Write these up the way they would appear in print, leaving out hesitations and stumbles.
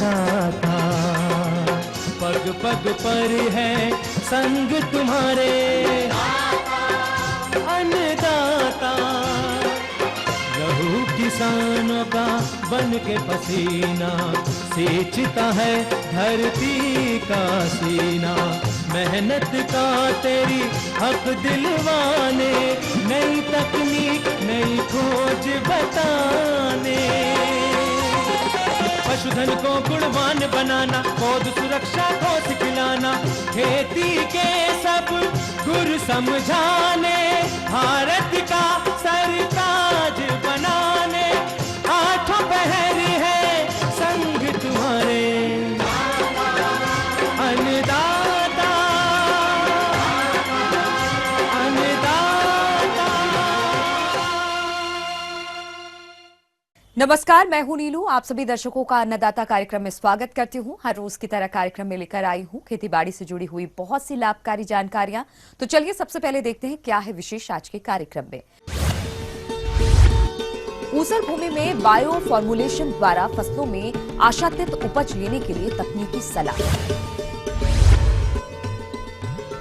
अन्नदाता, पग पग पर है संग तुम्हारे अन्नदाता। लहू किसानों का बन के पसीना सींचता है धरती का सीना। मेहनत का तेरी हक दिलवाने, नई तकनीक नई खोज बताने। पशुधन को गुणवान बनाना, पौध सुरक्षा को सिखलाना, खेती के सब गुर समझाने, भारत का सरताज बनाने। आठों पहर है संग तुम्हारे अन्नदाता, अन्नदाता। नमस्कार, मैं हूं नीलू। आप सभी दर्शकों का अन्नदाता कार्यक्रम में स्वागत करती हूं। हर रोज की तरह कार्यक्रम में लेकर आई हूं खेतीबाड़ी से जुड़ी हुई बहुत सी लाभकारी जानकारियां। तो चलिए सबसे पहले देखते हैं क्या है विशेष आज के कार्यक्रम में। ऊसर भूमि में बायो फॉर्मुलेशन द्वारा फसलों में आशातीत उपज लेने के लिए तकनीकी सलाह।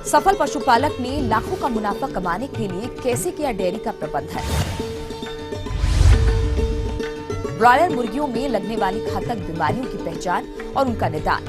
सफल पशुपालक ने लाखों का मुनाफा कमाने के लिए कैसे किया डेयरी का प्रबंधन। ब्रॉयलर मुर्गियों में लगने वाली घातक बीमारियों की पहचान और उनका निदान।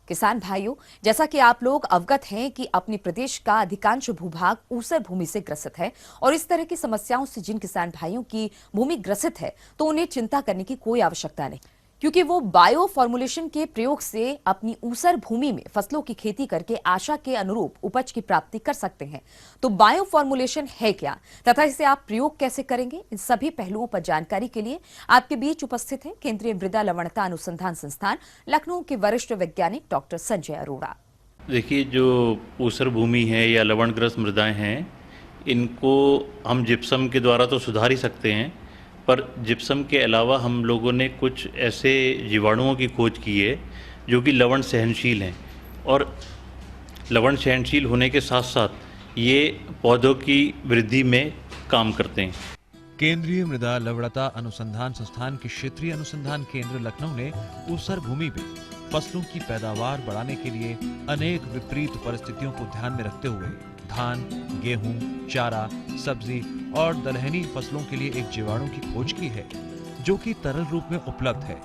किसान भाइयों, जैसा कि आप लोग अवगत हैं कि अपने प्रदेश का अधिकांश भूभाग ऊसर भूमि से ग्रसित है और इस तरह की समस्याओं से जिन किसान भाइयों की भूमि ग्रसित है तो उन्हें चिंता करने की कोई आवश्यकता नहीं, क्योंकि वो बायो फॉर्मुलेशन के प्रयोग से अपनी ऊसर भूमि में फसलों की खेती करके आशा के अनुरूप उपज की प्राप्ति कर सकते हैं। तो बायो फॉर्मुलेशन है क्या तथा इसे आप प्रयोग कैसे करेंगे, इन सभी पहलुओं पर जानकारी के लिए आपके बीच उपस्थित हैं केंद्रीय मृदा लवणता अनुसंधान संस्थान लखनऊ के वरिष्ठ वैज्ञानिक डॉक्टर संजय अरोड़ा। देखिए, जो ऊसर भूमि है या लवणग्रस्त मृदाएं हैं, इनको हम जिप्सम के द्वारा तो सुधार ही सकते हैं, पर जिप्सम के अलावा हम लोगों ने कुछ ऐसे जीवाणुओं की खोज की है जो कि लवण सहनशील हैं, और लवण सहनशील होने के साथ साथ ये पौधों की वृद्धि में काम करते हैं। केंद्रीय मृदा लवणता अनुसंधान संस्थान के क्षेत्रीय अनुसंधान केंद्र लखनऊ ने ऊसर भूमि में फसलों की पैदावार बढ़ाने के लिए अनेक विपरीत परिस्थितियों को ध्यान में रखते हुए धान, गेहूं, चारा, सब्जी और दलहनी फसलों के लिए एक जीवाणु की खोज की है जो कि तरल रूप में उपलब्ध है।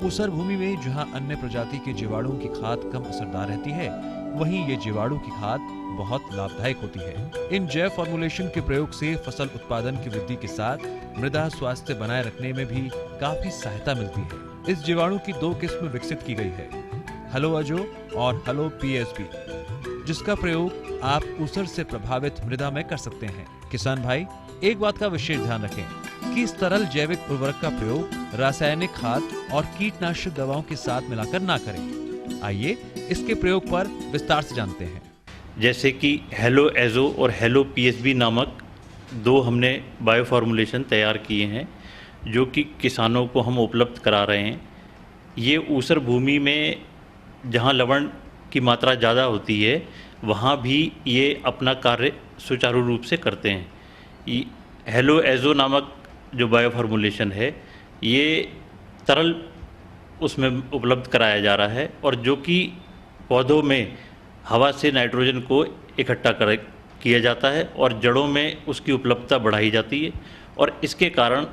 ऊसर भूमि में जहां अन्य प्रजाति के जीवाणुओं की खाद कम असरदार रहती है, वहीं ये जीवाणु की खाद बहुत लाभदायक होती है। इन जैव फॉर्मुलेशन के प्रयोग से फसल उत्पादन की वृद्धि के साथ मृदा स्वास्थ्य बनाए रखने में भी काफी सहायता मिलती है। इस जीवाणु की 2 किस्म विकसित की गई है, हेलो अजो और हेलो पीएसबी, जिसका प्रयोग आप ऊसर से प्रभावित मृदा में कर सकते हैं। किसान भाई, एक बात का विशेष ध्यान रखें कि इस तरल जैविक उर्वरक का प्रयोग रासायनिक खाद और कीटनाशक दवाओं के साथ मिलाकर ना करें। आइए इसके प्रयोग पर विस्तार से जानते हैं। जैसे कि हेलो एजो और हेलो पीएसबी नामक 2 हमने बायो फॉर्मुलेशन तैयार किए हैं जो कि किसानों को हम उपलब्ध करा रहे हैं। ये ऊसर भूमि में जहाँ लवण की मात्रा ज़्यादा होती है वहाँ भी ये अपना कार्य सुचारू रूप से करते हैं। हेलो एजो नामक जो बायो फॉर्मुलेशन है, ये तरल उसमें उपलब्ध कराया जा रहा है और जो कि पौधों में हवा से नाइट्रोजन को इकट्ठा किया जाता है और जड़ों में उसकी उपलब्धता बढ़ाई जाती है और इसके कारण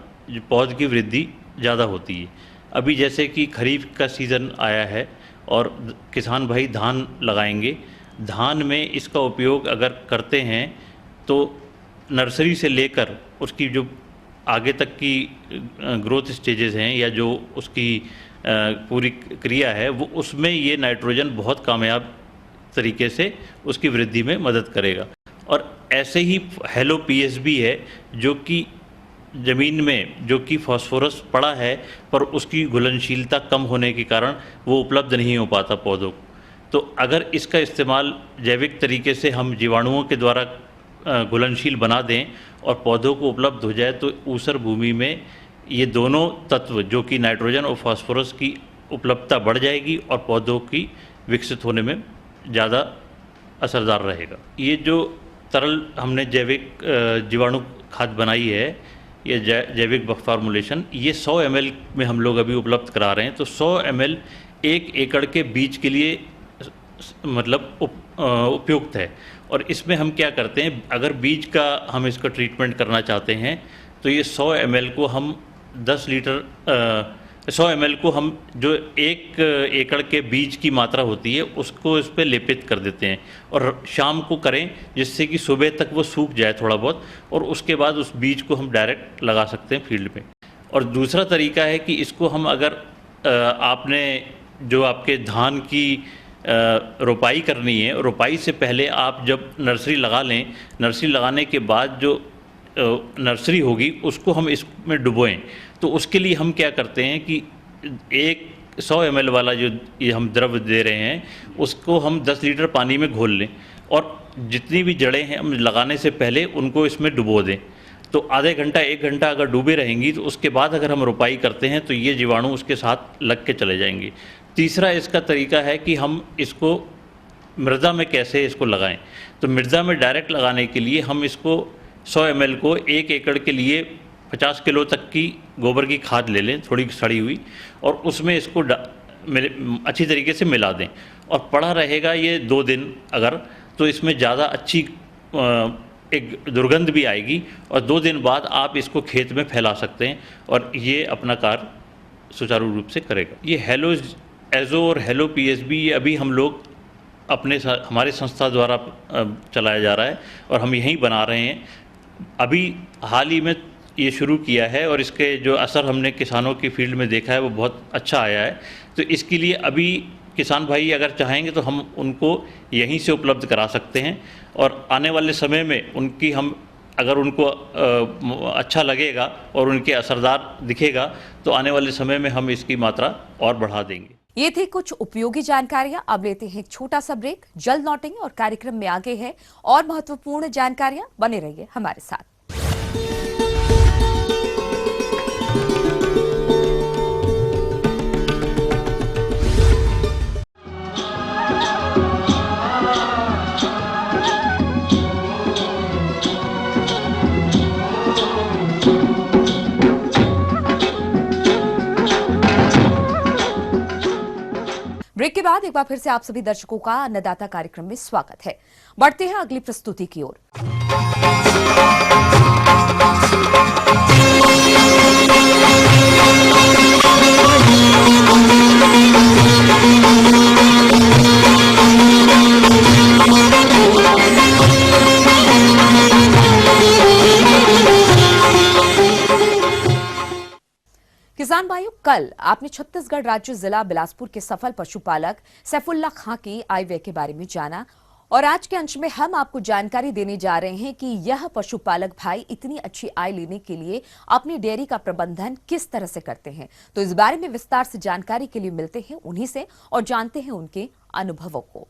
पौध की वृद्धि ज़्यादा होती है। अभी जैसे कि खरीफ का सीज़न आया है और किसान भाई धान लगाएंगे, धान में इसका उपयोग अगर करते हैं तो नर्सरी से लेकर उसकी जो आगे तक की ग्रोथ स्टेजेस हैं या जो उसकी पूरी क्रिया है वो उसमें ये नाइट्रोजन बहुत कामयाब तरीके से उसकी वृद्धि में मदद करेगा। और ऐसे ही हेलो पीएसबी है जो कि ज़मीन में जो कि फास्फोरस पड़ा है पर उसकी घुलनशीलता कम होने के कारण वो उपलब्ध नहीं हो पाता पौधों को। तो अगर इसका इस्तेमाल जैविक तरीके से हम जीवाणुओं के द्वारा घुलनशील बना दें और पौधों को उपलब्ध हो जाए तो ऊसर भूमि में ये दोनों तत्व जो कि नाइट्रोजन और फास्फोरस की उपलब्धता बढ़ जाएगी और पौधों की विकसित होने में ज़्यादा असरदार रहेगा। ये जो तरल हमने जैविक जीवाणु खाद बनाई है, ये जैविक फार्मूलेशन, ये 100 ml में हम लोग अभी उपलब्ध करा रहे हैं। तो 100 ml 1 एकड़ के बीज के लिए मतलब उपयुक्त है। और इसमें हम क्या करते हैं, अगर बीज का हम इसका ट्रीटमेंट करना चाहते हैं तो ये 100 ml को हम 100 ml को हम जो 1 एकड़ के बीज की मात्रा होती है उसको इस पर लेपित कर देते हैं और शाम को करें, जिससे कि सुबह तक वो सूख जाए थोड़ा बहुत, और उसके बाद उस बीज को हम डायरेक्ट लगा सकते हैं फील्ड में। और दूसरा तरीका है कि इसको हम अगर आपने जो आपके धान की रोपाई करनी है, रोपाई से पहले आप जब नर्सरी लगा लें, नर्सरी लगाने के बाद जो नर्सरी होगी उसको हम इसमें डुबोएं। तो उसके लिए हम क्या करते हैं कि 100 ml वाला जो ये हम द्रव दे रहे हैं उसको हम 10 लीटर पानी में घोल लें और जितनी भी जड़ें हैं हम लगाने से पहले उनको इसमें डुबो दें। तो आधे घंटा 1 घंटा अगर डूबे रहेंगी तो उसके बाद अगर हम रोपाई करते हैं तो ये जीवाणु उसके साथ लग के चले जाएंगे। तीसरा इसका तरीका है कि हम इसको मृदा में कैसे इसको लगाएं। तो मृदा में डायरेक्ट लगाने के लिए हम इसको 100 ml को 1 एकड़ के लिए 50 किलो तक की गोबर की खाद ले लें, थोड़ी सड़ी हुई, और उसमें इसको अच्छी तरीके से मिला दें और पड़ा रहेगा ये 2 दिन अगर, तो इसमें ज़्यादा अच्छी एक दुर्गंध भी आएगी और 2 दिन बाद आप इसको खेत में फैला सकते हैं और ये अपना कार्य सुचारू रूप से करेगा। ये हेलो एजो और हेलो पीएसबी ये अभी हम लोग हमारे संस्था द्वारा चलाया जा रहा है और हम यहीं बना रहे हैं। अभी हाल ही में ये शुरू किया है और इसके जो असर हमने किसानों की फील्ड में देखा है वो बहुत अच्छा आया है। तो इसके लिए अभी किसान भाई अगर चाहेंगे तो हम उनको यहीं से उपलब्ध करा सकते हैं और आने वाले समय में उनकी हम अगर उनको अच्छा लगेगा और उनके असरदार दिखेगा तो आने वाले समय में हम इसकी मात्रा और बढ़ा देंगे। ये थी कुछ उपयोगी जानकारियां। अब लेते हैं एक छोटा सा ब्रेक, जल्द लौटेंगे और कार्यक्रम में आगे है और महत्वपूर्ण जानकारियां। बने रहिए हमारे साथ। ब्रेक के बाद एक बार फिर से आप सभी दर्शकों का अन्नदाता कार्यक्रम में स्वागत है। बढ़ते हैं अगली प्रस्तुति की ओर। किसान भाइयों, कल आपने छत्तीसगढ़ राज्य जिला बिलासपुर के सफल पशुपालक सैफुल्ला खां की आय व्यय के बारे में जाना और आज के अंश में हम आपको जानकारी देने जा रहे हैं कि यह पशुपालक भाई इतनी अच्छी आय लेने के लिए अपनी डेयरी का प्रबंधन किस तरह से करते हैं। तो इस बारे में विस्तार से जानकारी के लिए मिलते हैं उन्हीं से और जानते हैं उनके अनुभवों को।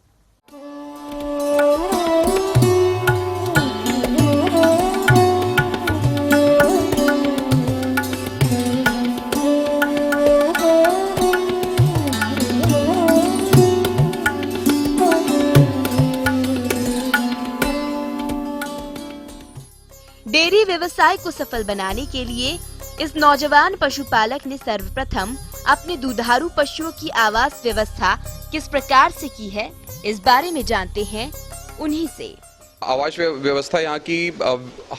डेयरी व्यवसाय को सफल बनाने के लिए इस नौजवान पशुपालक ने सर्वप्रथम अपने दुधारू पशुओं की आवास व्यवस्था किस प्रकार से की है, इस बारे में जानते हैं उन्हीं से। आवास व्यवस्था यहाँ की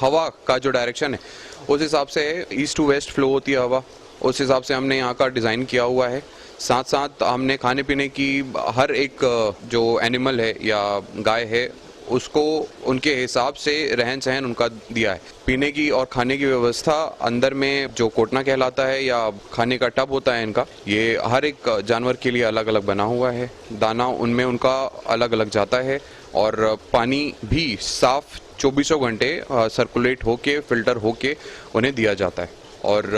हवा का जो डायरेक्शन है उस हिसाब से ईस्ट टू वेस्ट फ्लो होती है हवा, उस हिसाब से हमने यहाँ का डिज़ाइन किया हुआ है। साथ साथ हमने खाने पीने की हर एक जो एनिमल है या गाय है उसको उनके हिसाब से रहन सहन उनका दिया है। पीने की और खाने की व्यवस्था अंदर में जो कोटना कहलाता है या खाने का टब होता है इनका, ये हर एक जानवर के लिए अलग अलग बना हुआ है। दाना उनमें उनका अलग अलग जाता है और पानी भी साफ 24 घंटे सर्कुलेट होके फिल्टर होके उन्हें दिया जाता है। और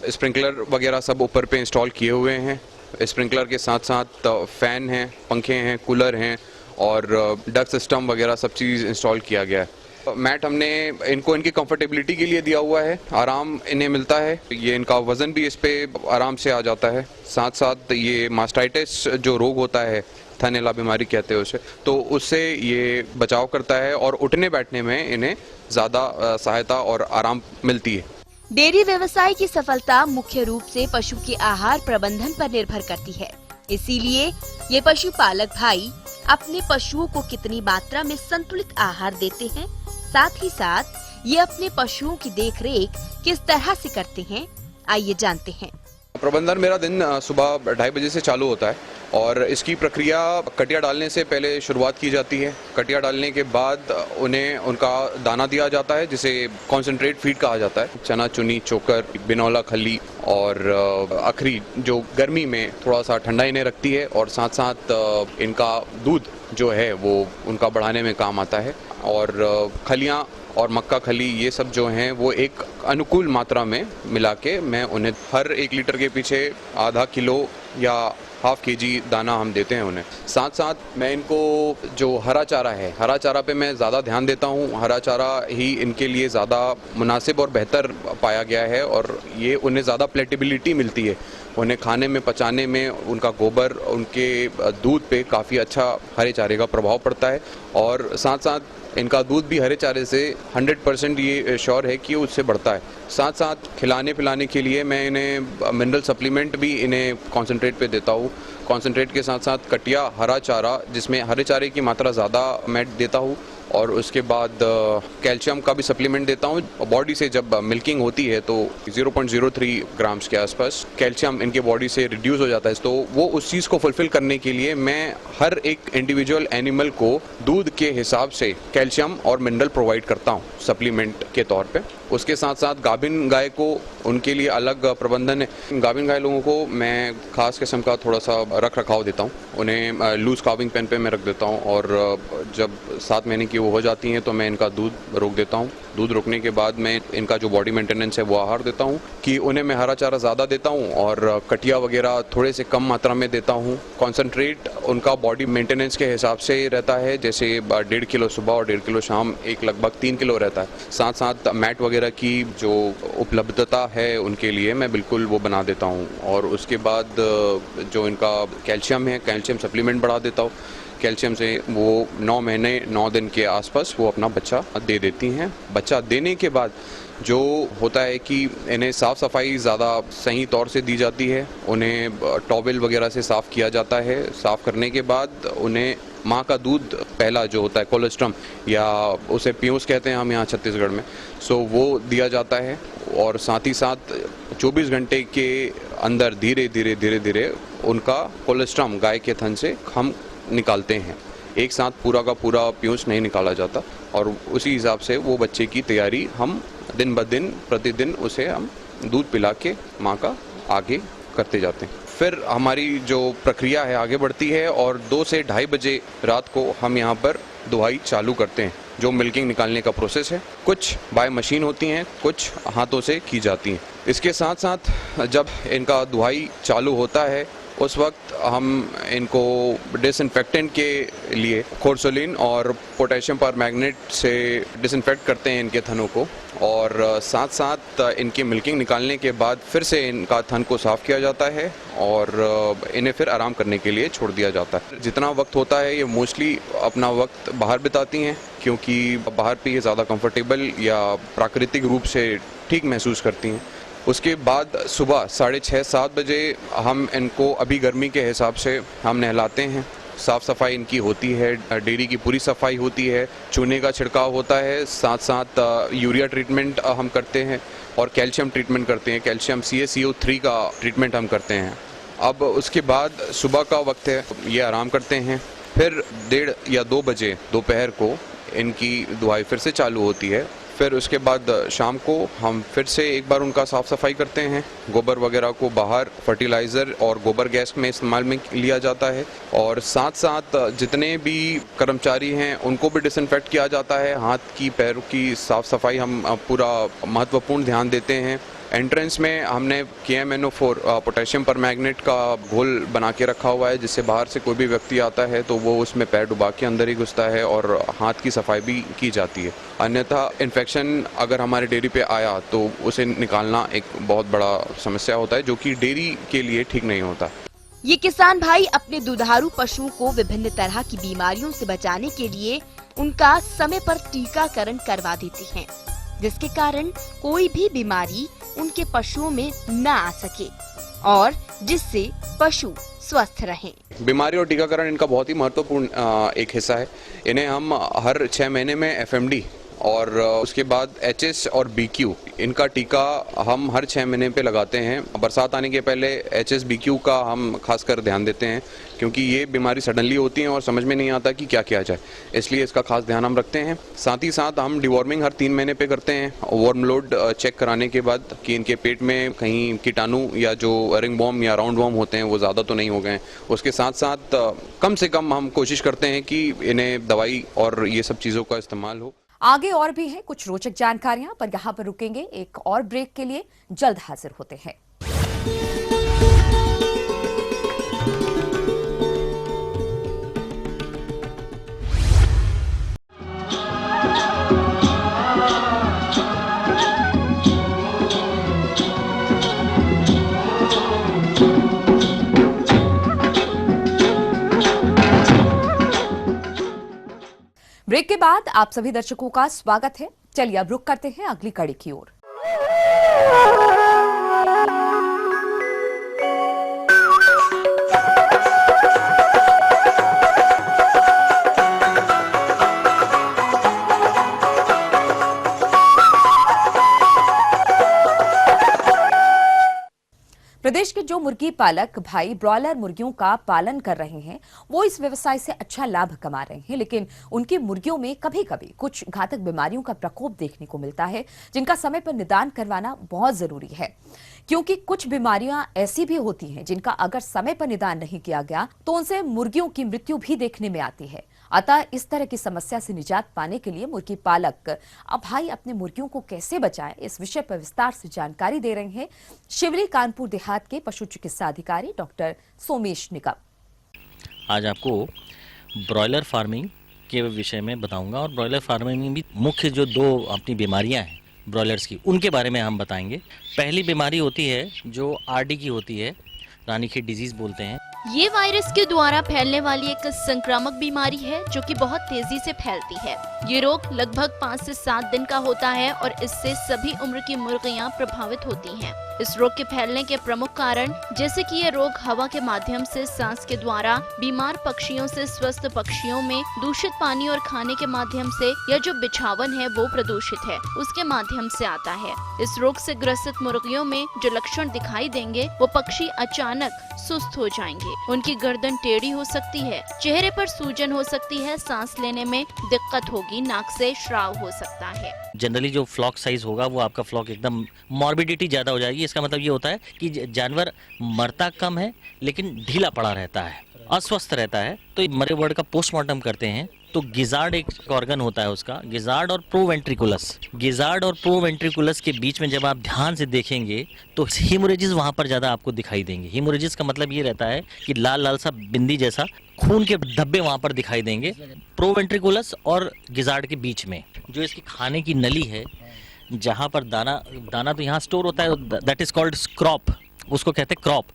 स्प्रिंकलर वगैरह सब ऊपर पे इंस्टॉल किए हुए हैं। स्प्रिंकलर के साथ साथ फैन हैं, पंखे हैं, कूलर हैं और डक सिस्टम वगैरह सब चीज़ इंस्टॉल किया गया है। मैट हमने इनको इनकी कंफर्टेबिलिटी के लिए दिया हुआ है, आराम इन्हें मिलता है, ये इनका वजन भी इस पे आराम से आ जाता है। साथ साथ ये मास्टाइटिस जो रोग होता है, थनैला बीमारी कहते हैं उसे, तो उससे ये बचाव करता है और उठने बैठने में इन्हें ज़्यादा सहायता और आराम मिलती है। डेयरी व्यवसाय की सफलता मुख्य रूप से पशु के आहार प्रबंधन पर निर्भर करती है। इसीलिए ये पशुपालक भाई अपने पशुओं को कितनी मात्रा में संतुलित आहार देते हैं, साथ ही साथ ये अपने पशुओं की देखरेख किस तरह से करते हैं, आइए जानते हैं। प्रबंधन मेरा दिन सुबह 2:30 बजे से चालू होता है और इसकी प्रक्रिया कटिया डालने से पहले शुरुआत की जाती है। कटिया डालने के बाद उन्हें उनका दाना दिया जाता है जिसे कॉन्सेंट्रेट फीड कहा जाता है। चना चुनी, चोकर, बिनौला खली और अखरी जो गर्मी में थोड़ा सा ठंडा इन्हें रखती है और साथ साथ इनका दूध जो है वो उनका बढ़ाने में काम आता है। और खलियाँ और मक्का खली ये सब जो हैं वो एक अनुकूल मात्रा में मिला के मैं उन्हें हर 1 लीटर के पीछे आधा किलो या ½ kg दाना हम देते हैं उन्हें। साथ साथ मैं इनको जो हरा चारा है, हरा चारा पे मैं ज़्यादा ध्यान देता हूँ। हरा चारा ही इनके लिए ज़्यादा मुनासिब और बेहतर पाया गया है और ये उन्हें ज़्यादा प्लेटेबिलिटी मिलती है। उन्हें खाने में, पचाने में उनका गोबर, उनके दूध पे काफ़ी अच्छा हरे चारे का प्रभाव पड़ता है और साथ साथ इनका दूध भी हरे चारे से 100% ये श्योर है कि उससे बढ़ता है। साथ साथ खिलाने पिलाने के लिए मैं इन्हें मिनरल सप्लीमेंट भी इन्हें कॉन्सेंट्रेट पे देता हूँ। कॉन्सेंट्रेट के साथ साथ कटिया, हरा चारा जिसमें हरे चारे की मात्रा ज़्यादा मैं देता हूँ और उसके बाद कैल्शियम का भी सप्लीमेंट देता हूँ। बॉडी से जब मिल्किंग होती है तो 0.03 ग्राम्स के आसपास कैल्शियम इनके बॉडी से रिड्यूस हो जाता है, तो वो उस चीज़ को फुलफिल करने के लिए मैं हर एक इंडिविजुअल एनिमल को दूध के हिसाब से कैल्शियम और मिनरल प्रोवाइड करता हूँ सप्लीमेंट के तौर पे। उसके साथ साथ गाभिन गाय को उनके लिए अलग प्रबंधन है। गाभिन गाय लोगों को मैं खास किस्म का थोड़ा सा रख रखाव देता हूँ। उन्हें लूज काविंग पेन पे मैं रख देता हूँ और जब 7 महीने की वो हो जाती हैं तो मैं इनका दूध रोक देता हूँ। दूध रोकने के बाद मैं इनका जो बॉडी मेंटेनेंस है वो आहार देता हूँ कि उन्हें मैं हरा चारा ज़्यादा देता हूँ और कटिया वगैरह थोड़े से कम मात्रा में देता हूँ। कॉन्सेंट्रेट उनका बॉडी मेंटेनेंस के हिसाब से रहता है, जैसे 1.5 किलो सुबह और 1.5 किलो शाम, एक लगभग 3 किलो रहता है। साथ साथ मैट वगैरह की जो उपलब्धता है उनके लिए मैं बिल्कुल वो बना देता हूँ और उसके बाद जो इनका कैल्शियम है, कैल्शियम सप्लीमेंट बढ़ा देता हूँ। कैल्शियम से वो 9 महीने 9 दिन के आसपास वो अपना बच्चा दे देती हैं। बच्चा देने के बाद जो होता है कि इन्हें साफ़ सफाई ज़्यादा सही तौर से दी जाती है। उन्हें टॉवेल वगैरह से साफ़ किया जाता है। साफ़ करने के बाद उन्हें माँ का दूध पहला जो होता है कोलेस्ट्रम या उसे पीयूष कहते हैं हम यहाँ छत्तीसगढ़ में, सो वो दिया जाता है और साथ ही साथ 24 घंटे के अंदर धीरे धीरे उनका कोलेस्ट्रम गाय के थन से हम निकालते हैं। एक साथ पूरा का पूरा पीयूष नहीं निकाला जाता और उसी हिसाब से वो बच्चे की तैयारी हम दिन ब दिन प्रतिदिन उसे हम दूध पिला के माँ का आगे करते जाते हैं। फिर हमारी जो प्रक्रिया है आगे बढ़ती है और 2 से 2:30 बजे रात को हम यहाँ पर दुहाई चालू करते हैं। जो मिल्किंग निकालने का प्रोसेस है, कुछ बाय मशीन होती हैं, कुछ हाथों से की जाती हैं। इसके साथ साथ जब इनका दुहाई चालू होता है उस वक्त हम इनको डिसइंफेक्टेंट के लिए खोरसोलिन और पोटेशियम परमैंगनेट से डिसइंफेक्ट करते हैं इनके थनों को और साथ साथ इनकी मिल्किंग निकालने के बाद फिर से इनका थन को साफ़ किया जाता है और इन्हें फिर आराम करने के लिए छोड़ दिया जाता है। जितना वक्त होता है ये मोस्टली अपना वक्त बाहर बिताती हैं क्योंकि बाहर पे ये ज़्यादा कंफर्टेबल या प्राकृतिक रूप से ठीक महसूस करती हैं। उसके बाद सुबह 6:30-7 बजे हम इनको अभी गर्मी के हिसाब से हम नहलाते हैं। साफ़ सफाई इनकी होती है, डेयरी की पूरी सफाई होती है, चूने का छिड़काव होता है, साथ साथ यूरिया ट्रीटमेंट हम करते हैं और कैल्शियम ट्रीटमेंट करते हैं। कैल्शियम CaCO3 का ट्रीटमेंट हम करते हैं। अब उसके बाद सुबह का वक्त है, ये आराम करते हैं। फिर 1:30 या 2 बजे दोपहर को इनकी दुहाई फिर से चालू होती है। फिर उसके बाद शाम को हम फिर से एक बार उनका साफ़ सफाई करते हैं। गोबर वगैरह को बाहर फर्टिलाइज़र और गोबर गैस में इस्तेमाल में लिया जाता है और साथ साथ जितने भी कर्मचारी हैं उनको भी डिसइंफेक्ट किया जाता है। हाथ की पैरों की साफ़ सफाई हम पूरा महत्वपूर्ण ध्यान देते हैं। एंट्रेंस में हमने KMNO4 पोटेशियम परमैंगनेट का घोल बना के रखा हुआ है, जिससे बाहर से कोई भी व्यक्ति आता है तो वो उसमें पैर डुबा के अंदर ही घुसता है और हाथ की सफाई भी की जाती है। अन्यथा इन्फेक्शन अगर हमारे डेयरी पे आया तो उसे निकालना एक बहुत बड़ा समस्या होता है, जो कि डेयरी के लिए ठीक नहीं होता। ये किसान भाई अपने दुधारू पशुओं को विभिन्न तरह की बीमारियों से बचाने के लिए उनका समय पर टीकाकरण करवा देते हैं, जिसके कारण कोई भी बीमारी उनके पशुओं में न आ सके और जिससे पशु स्वस्थ रहें। बीमारी और टीकाकरण इनका बहुत ही महत्वपूर्ण एक हिस्सा है। इन्हें हम हर 6 महीने में FMD और उसके बाद HS और BQ इनका टीका हम हर 6 महीने पे लगाते हैं। बरसात आने के पहले HS BQ का हम खासकर ध्यान देते हैं, क्योंकि ये बीमारी सडनली होती है और समझ में नहीं आता कि क्या किया जाए, इसलिए इसका खास ध्यान हम रखते हैं। साथ ही साथ हम डिवॉर्मिंग हर 3 महीने पे करते हैं, वर्म लोड चेक कराने के बाद कि इनके पेट में कहीं कीटाणु या जो रिंग वॉर्म या राउंड वॉर्म होते हैं वो ज़्यादा तो नहीं हो गए। उसके साथ साथ कम से कम हम कोशिश करते हैं कि इन्हें दवाई और ये सब चीज़ों का इस्तेमाल हो। आगे और भी है कुछ रोचक जानकारियां, पर यहाँ पर रुकेंगे एक और ब्रेक के लिए। जल्द हाजिर होते हैं। ब्रेक के बाद आप सभी दर्शकों का स्वागत है। चलिए अब रुक करते हैं अगली कड़ी की ओर। प्रदेश के जो मुर्गी पालक भाई ब्रॉयलर मुर्गियों का पालन कर रहे हैं, वो इस व्यवसाय से अच्छा लाभ कमा रहे हैं, लेकिन उनकी मुर्गियों में कभी कभी कुछ घातक बीमारियों का प्रकोप देखने को मिलता है, जिनका समय पर निदान करवाना बहुत जरूरी है, क्योंकि कुछ बीमारियां ऐसी भी होती हैं जिनका अगर समय पर निदान नहीं किया गया तो उनसे मुर्गियों की मृत्यु भी देखने में आती है। अतः इस तरह की समस्या से निजात पाने के लिए मुर्गी पालक अब भाई अपने मुर्गियों को कैसे बचाएं, इस विषय पर विस्तार से जानकारी दे रहे हैं शिवरी कानपुर देहात के पशु चिकित्सा अधिकारी डॉक्टर सोमेश निकम। आज आपको ब्रॉयलर फार्मिंग के विषय में बताऊंगा और ब्रॉयलर फार्मिंग में भी मुख्य जो 2 अपनी बीमारियां हैं ब्रॉयलर्स की, उनके बारे में हम बताएंगे। पहली बीमारी होती है जो RD की होती है, रानीखेत डिजीज बोलते हैं। ये वायरस के द्वारा फैलने वाली एक संक्रामक बीमारी है जो कि बहुत तेजी से फैलती है। ये रोग लगभग 5 से 7 दिन का होता है और इससे सभी उम्र की मुर्गियां प्रभावित होती हैं। इस रोग के फैलने के प्रमुख कारण जैसे कि ये रोग हवा के माध्यम से सांस के द्वारा, बीमार पक्षियों से स्वस्थ पक्षियों में, दूषित पानी और खाने के माध्यम से, या जो बिछावन है वो प्रदूषित है उसके माध्यम से आता है। इस रोग से ग्रसित मुर्गियों में जो लक्षण दिखाई देंगे वो पक्षी अचानक सुस्त हो जाएंगे, उनकी गर्दन टेढ़ी हो सकती है, चेहरे पर सूजन हो सकती है, सांस लेने में दिक्कत होगी, नाक से श्राव हो सकता है। जनरली जो फ्लॉक साइज होगा वो आपका फ्लॉक एकदम मॉर्बिडिटी ज्यादा हो जाएगी। इसका मतलब ये होता है कि जानवर मरता कम है लेकिन ढीला पड़ा रहता है, अस्वस्थ रहता है। तो मरे बर्ड का पोस्टमार्टम करते हैं तो गिजार्ड एक ऑर्गन होता है उसका, गिजार्ड और प्रोवेंट्रिकुलस। गिजार्ड और प्रोवेंट्रिकुलस के बीच में जब आप ध्यान से देखेंगे तो हीमोरेजिस वहां पर ज्यादा आपको दिखाई देंगे। हीमोरेजिस का मतलब ये रहता है कि लाल लाल सा बिंदी जैसा खून के धब्बे वहां पर दिखाई देंगे प्रोवेंट्रिकुलस और गिजार्ड के बीच में। जो इसकी खाने की नली है, जहां पर दाना तो यहाँ स्टोर होता है, दैट इज कॉल्ड क्रॉप, उसको कहते हैं क्रॉप।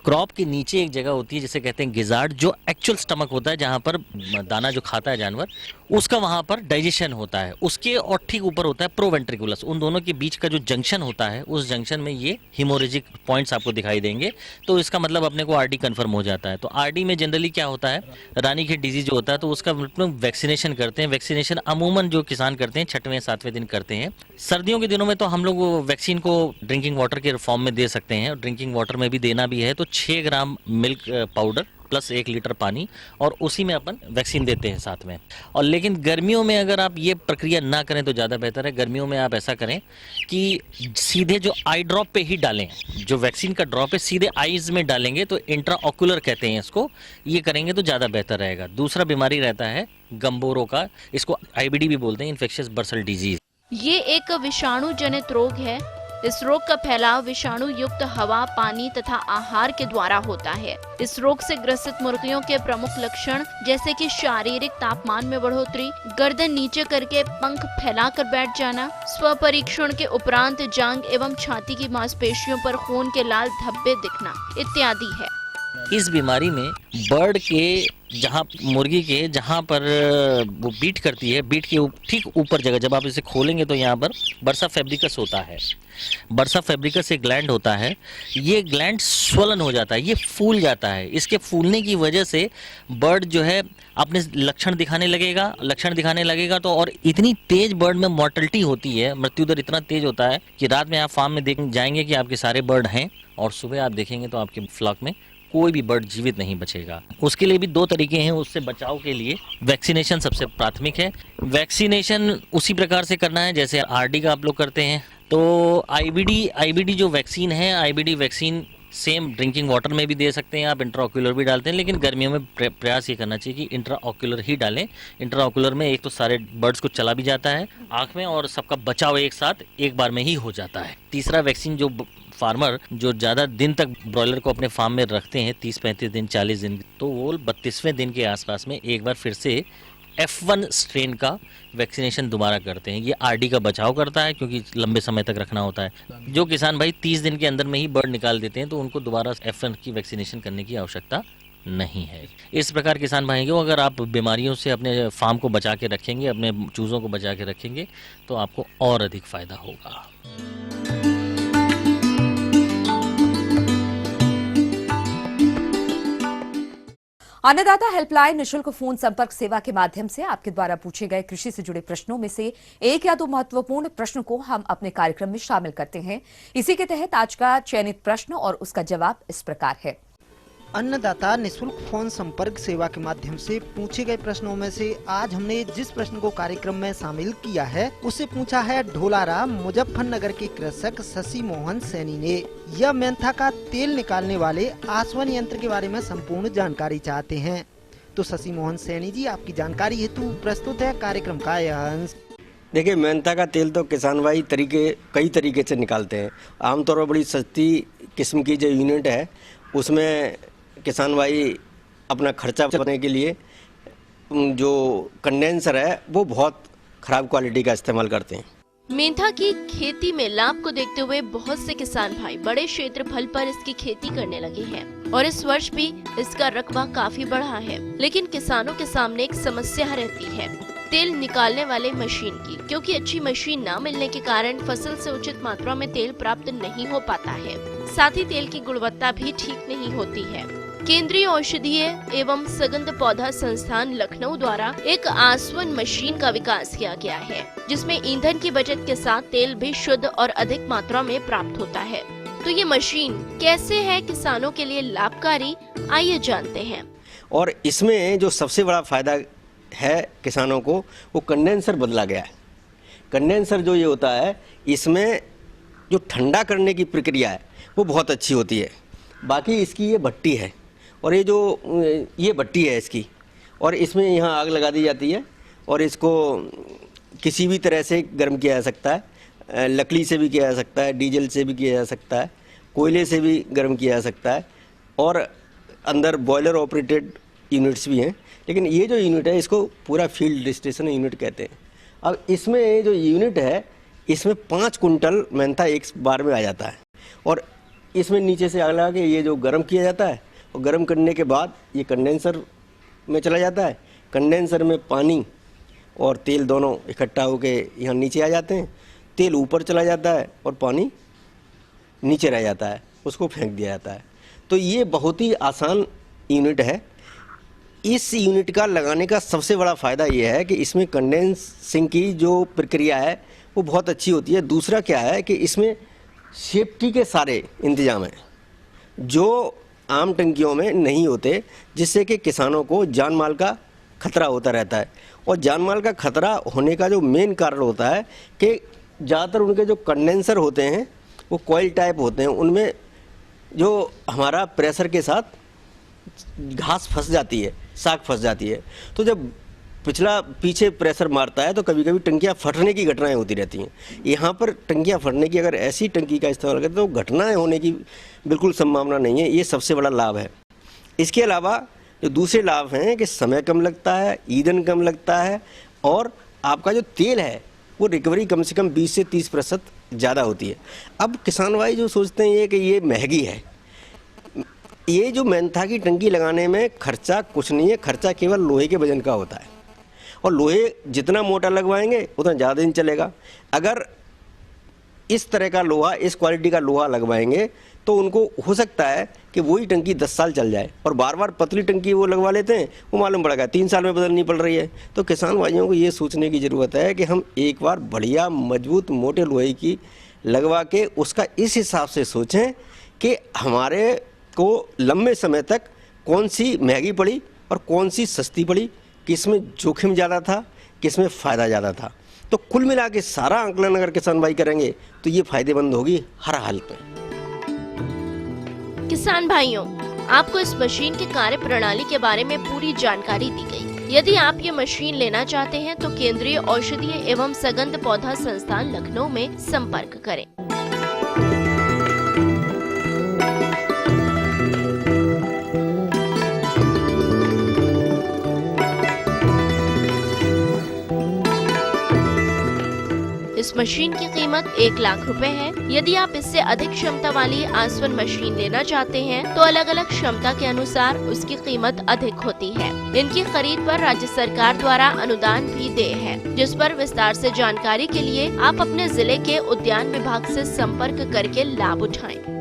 क्रॉप के नीचे एक जगह होती है जिसे कहते हैं गिजार्ड, जो एक्चुअल स्टमक होता है जहां पर दाना जो खाता है जानवर, उसका वहां पर डाइजेशन होता है। उसके और ठीक ऊपर होता है प्रोवेंट्रिकुलस। उन दोनों के बीच का जो जंक्शन होता है, उस जंक्शन में ये हिमोरेजिक पॉइंट्स आपको दिखाई देंगे। तो इसका मतलब अपने को RD कंफर्म हो जाता है। तो RD में जनरली क्या होता है, रानीखेत डिजीज जो होता है तो उसका वैक्सीनेशन करते हैं। वैक्सीनेशन अमूमन जो किसान करते हैं 6वें 7वें दिन करते हैं। सर्दियों के दिनों में तो हम लोग वैक्सीन को ड्रिंकिंग वाटर के फॉर्म में दे सकते हैं, ड्रिंकिंग वाटर में भी देना भी है तो 6 ग्राम मिल्क पाउडर प्लस 1 लीटर पानी, और उसी में अपन वैक्सीन देते हैं साथ में। और लेकिन गर्मियों में अगर आप ये प्रक्रिया ना करें तो ज़्यादा बेहतर है। गर्मियों में आप ऐसा करें कि सीधे जो आई ड्रॉप पे ही डालें, जो वैक्सीन का ड्रॉप है सीधे आईज में डालेंगे तो इंट्राऑक्यूलर कहते हैं इसको, ये करेंगे तो ज़्यादा बेहतर रहेगा। दूसरा बीमारी रहता है गंबोरो का, इसको IBD भी बोलते हैं, इन्फेक्शियस बर्सल डिजीज। ये एक विषाणु जनित रोग है। इस रोग का फैलाव विषाणु युक्त हवा, पानी तथा आहार के द्वारा होता है। इस रोग से ग्रसित मुर्गियों के प्रमुख लक्षण जैसे कि शारीरिक तापमान में बढ़ोतरी, गर्दन नीचे करके पंख फैलाकर बैठ जाना, स्वपरीक्षण के उपरांत जांघ एवं छाती की मांसपेशियों पर खून के लाल धब्बे दिखना इत्यादि है। इस बीमारी में बर्ड के मुर्गी के जहाँ पर वो बीट करती है, बीट के ठीक ऊपर जगह जब आप इसे खोलेंगे तो यहाँ पर बर्सा फैब्रिकस होता है। बर्सा फैब्रिकस एक ग्लैंड होता है। ये ग्लैंड स्वलन हो जाता है, ये फूल जाता है। इसके फूलने की वजह से बर्ड जो है अपने लक्षण दिखाने लगेगा तो और इतनी तेज बर्ड में मॉर्टलिटी होती है, मृत्यु दर इतना तेज होता है कि रात में आप फार्म में देख जाएंगे कि आपके सारे बर्ड हैं और सुबह आप देखेंगे तो आपके फ्लॉक में कोई भी बर्ड जीवित नहीं बचेगा। उसके लिए भी 2 तरीके हैं उससे बचाव के लिए। वैक्सीनेशन सबसे प्राथमिक है। वैक्सीनेशन उसी प्रकार से करना है जैसे आरडी का आप लोग करते हैं। तो आईबीडी जो वैक्सीन है, IBD vaccine same drinking water में भी दे सकते हैं आप, इंट्राऑक्यूलर भी डालते हैं, लेकिन गर्मियों में प्रयास ये करना चाहिए कि इंट्राऑक्यूलर ही डालें। इंट्राऑक्यूलर में एक तो सारे बर्ड्स को चला भी जाता है आँख में और सबका बचाव एक साथ एक बार में ही हो जाता है। तीसरा वैक्सीन जो फार्मर जो ज़्यादा दिन तक ब्रॉयलर को अपने फार्म में रखते हैं 30-35 दिन 40 दिन, तो वो 32वें दिन के आसपास में एक बार फिर से F1 स्ट्रेन का वैक्सीनेशन दोबारा करते हैं। ये आरडी का बचाव करता है क्योंकि लंबे समय तक रखना होता है। जो किसान भाई 30 दिन के अंदर में ही बर्ड निकाल देते हैं तो उनको दोबारा F1 की वैक्सीनेशन करने की आवश्यकता नहीं है। इस प्रकार किसान भाई को अगर आप बीमारियों से अपने फार्म को बचा के रखेंगे, अपने चूज़ों को बचा के रखेंगे तो आपको और अधिक फायदा होगा। अन्नदाता हेल्पलाइन निशुल्क फोन संपर्क सेवा के माध्यम से आपके द्वारा पूछे गए कृषि से जुड़े प्रश्नों में से 1 या 2 महत्वपूर्ण प्रश्न को हम अपने कार्यक्रम में शामिल करते हैं। इसी के तहत आज का चयनित प्रश्न और उसका जवाब इस प्रकार है। अन्नदाता निःशुल्क फोन संपर्क सेवा के माध्यम से पूछे गए प्रश्नों में से आज हमने जिस प्रश्न को कार्यक्रम में शामिल किया है उससे पूछा है ढोलारा मुजफ्फरनगर के कृषक शशि मोहन सैनी ने। यह मेंथा का तेल निकालने वाले आसवन यंत्र के बारे में संपूर्ण जानकारी चाहते हैं। तो शशि मोहन सैनी जी, आपकी जानकारी हेतु प्रस्तुत है कार्यक्रम का यह अंश। देखिए, मेंथा का तेल तो किसान भाई कई तरीके से निकालते हैं। आमतौर पर बड़ी सस्ती किस्म की जो यूनिट है उसमें किसान भाई अपना खर्चा बचाने के लिए जो कंडेंसर है वो बहुत खराब क्वालिटी का इस्तेमाल करते हैं। मेंथा की खेती में लाभ को देखते हुए बहुत से किसान भाई बड़े क्षेत्रफल पर इसकी खेती करने लगे हैं और इस वर्ष भी इसका रकबा काफी बढ़ा है। लेकिन किसानों के सामने एक समस्या रहती है तेल निकालने वाले मशीन की, क्योंकि अच्छी मशीन न मिलने के कारण फसल से उचित मात्रा में तेल प्राप्त नहीं हो पाता है। साथ ही तेल की गुणवत्ता भी ठीक नहीं होती है। केंद्रीय औषधीय एवं सुगंध पौधा संस्थान लखनऊ द्वारा एक आसवन मशीन का विकास किया गया है, जिसमें ईंधन की बचत के साथ तेल भी शुद्ध और अधिक मात्रा में प्राप्त होता है। तो ये मशीन कैसे है किसानों के लिए लाभकारी, आइए जानते हैं। और इसमें जो सबसे बड़ा फायदा है किसानों को, वो कंडेंसर बदला गया है। कंडेंसर जो ये होता है, इसमें जो ठंडा करने की प्रक्रिया है वो बहुत अच्छी होती है। बाकी इसकी ये भट्टी है और ये भट्टी है इसकी, और इसमें यहाँ आग लगा दी जाती है और इसको किसी भी तरह से गर्म किया जा सकता है। लकड़ी से भी किया जा सकता है, डीजल से भी किया जा सकता है, कोयले से भी गर्म किया जा सकता है, और अंदर बॉयलर ऑपरेटेड यूनिट्स भी हैं। लेकिन ये जो यूनिट है इसको पूरा फील्ड स्टेशन यूनिट कहते हैं। अब इसमें जो यूनिट है इसमें 5 कुंटल मेंथा एक बार में आ जाता है, और इसमें नीचे से आग लगा के ये जो गर्म किया जाता है, और गर्म करने के बाद ये कंडेंसर में चला जाता है। कंडेंसर में पानी और तेल दोनों इकट्ठा होके यहाँ नीचे आ जाते हैं। तेल ऊपर चला जाता है और पानी नीचे रह जाता है, उसको फेंक दिया जाता है। तो ये बहुत ही आसान यूनिट है। इस यूनिट का लगाने का सबसे बड़ा फ़ायदा ये है कि इसमें कंडेंसिंग की जो प्रक्रिया है वो बहुत अच्छी होती है। दूसरा क्या है कि इसमें सेफ्टी के सारे इंतजाम हैं जो आम टंकियों में नहीं होते, जिससे कि किसानों को जान माल का खतरा होता रहता है। और जान माल का खतरा होने का जो मेन कारण होता है कि ज़्यादातर उनके जो कंडेंसर होते हैं वो कॉइल टाइप होते हैं, उनमें जो हमारा प्रेशर के साथ घास फंस जाती है, साग फंस जाती है। तो जब पिछला पीछे प्रेशर मारता है तो कभी कभी टंकियाँ फटने की घटनाएं होती रहती हैं। यहाँ पर टंकियाँ फटने की अगर ऐसी टंकी का इस्तेमाल करें तो घटनाएं होने की बिल्कुल संभावना नहीं है। ये सबसे बड़ा लाभ है। इसके अलावा जो दूसरे लाभ हैं कि समय कम लगता है, ईंधन कम लगता है और आपका जो तेल है वो रिकवरी कम से कम 20 से 30% ज़्यादा होती है। अब किसान भाई जो सोचते हैं कि ये महंगी है, ये जो मेंथा की टंकी लगाने में खर्चा कुछ नहीं है, खर्चा केवल लोहे के वजन का होता है और लोहे जितना मोटा लगवाएंगे उतना ज़्यादा दिन चलेगा। अगर इस तरह का लोहा, इस क्वालिटी का लोहा लगवाएंगे तो उनको हो सकता है कि वही टंकी 10 साल चल जाए और बार बार पतली टंकी वो लगवा लेते हैं, वो मालूम पड़ेगा 3 साल में बदलनी पड़ रही है। तो किसान भाइयों को ये सोचने की ज़रूरत है कि हम एक बार बढ़िया मजबूत मोटे लोहे की लगवा के उसका इस हिसाब से सोचें कि हमारे को लंबे समय तक कौन सी महंगी पड़ी और कौन सी सस्ती पड़ी, किस में जोखिम ज़्यादा था, किस में फ़ायदा ज़्यादा था। तो कुल मिला के सारा आंकलन अगर किसान भाई करेंगे तो ये फायदेमंद होगी हर हालत में। किसान भाइयों, आपको इस मशीन के कार्य प्रणाली के बारे में पूरी जानकारी दी गई। यदि आप ये मशीन लेना चाहते हैं तो केंद्रीय औषधीय एवं सगंध पौधा संस्थान लखनऊ में संपर्क करें। इस मशीन की कीमत 1 लाख रुपए है। यदि आप इससे अधिक क्षमता वाली आसवन मशीन लेना चाहते हैं तो अलग अलग क्षमता के अनुसार उसकी कीमत अधिक होती है। इनकी खरीद पर राज्य सरकार द्वारा अनुदान भी देय है, जिस पर विस्तार से जानकारी के लिए आप अपने जिले के उद्यान विभाग से संपर्क करके लाभ उठाएं।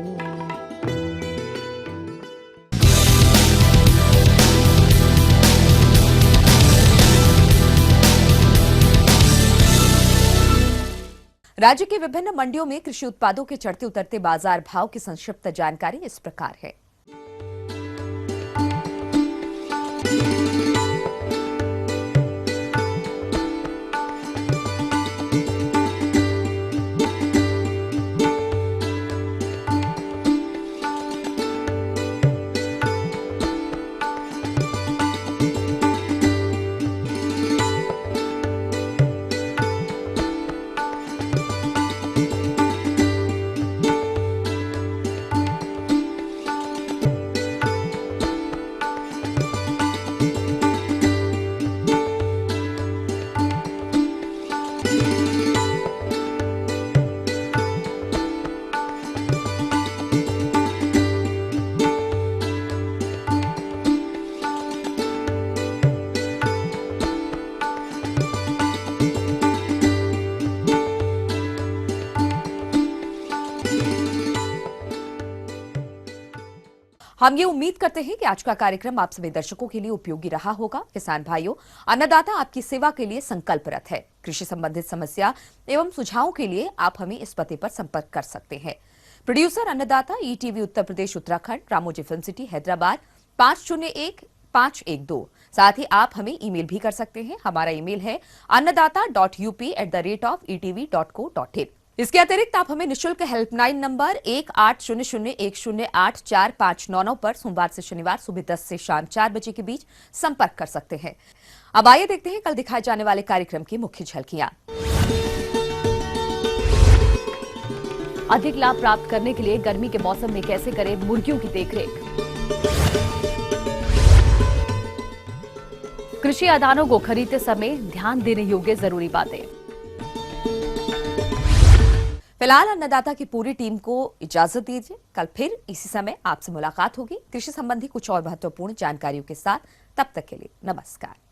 राज्य की विभिन्न मंडियों में कृषि उत्पादों के चढ़ते उतरते बाजार भाव की संक्षिप्त जानकारी इस प्रकार है। हम ये उम्मीद करते हैं कि आज का कार्यक्रम आप सभी दर्शकों के लिए उपयोगी रहा होगा। किसान भाइयों, अन्नदाता आपकी सेवा के लिए संकल्परत है। कृषि संबंधित समस्या एवं सुझावों के लिए आप हमें इस पते पर संपर्क कर सकते हैं। प्रोड्यूसर अन्नदाता, ETV Uttar Pradesh Uttarakhand, Ramoji film city Hyderabad 501512। साथ ही आप हमें ईमेल भी कर सकते हैं। हमारा ईमेल है annadaata.up@etv.co.in। इसके अतिरिक्त आप हमें निशुल्क हेल्पलाइन नंबर 1800108459 पर सोमवार से शनिवार सुबह 10 से शाम 4 बजे के बीच संपर्क कर सकते हैं। अब आइए देखते हैं कल दिखाए जाने वाले कार्यक्रम की मुख्य झलकियां। अधिक लाभ प्राप्त करने के लिए गर्मी के मौसम में कैसे करें मुर्गियों की देखरेख। कृषि आदानों को खरीदते समय ध्यान देने योग्य जरूरी बातें। फिलहाल अन्नदाता की पूरी टीम को इजाजत दीजिए। कल फिर इसी समय आपसे मुलाकात होगी कृषि संबंधी कुछ और महत्वपूर्ण जानकारियों के साथ। तब तक के लिए नमस्कार।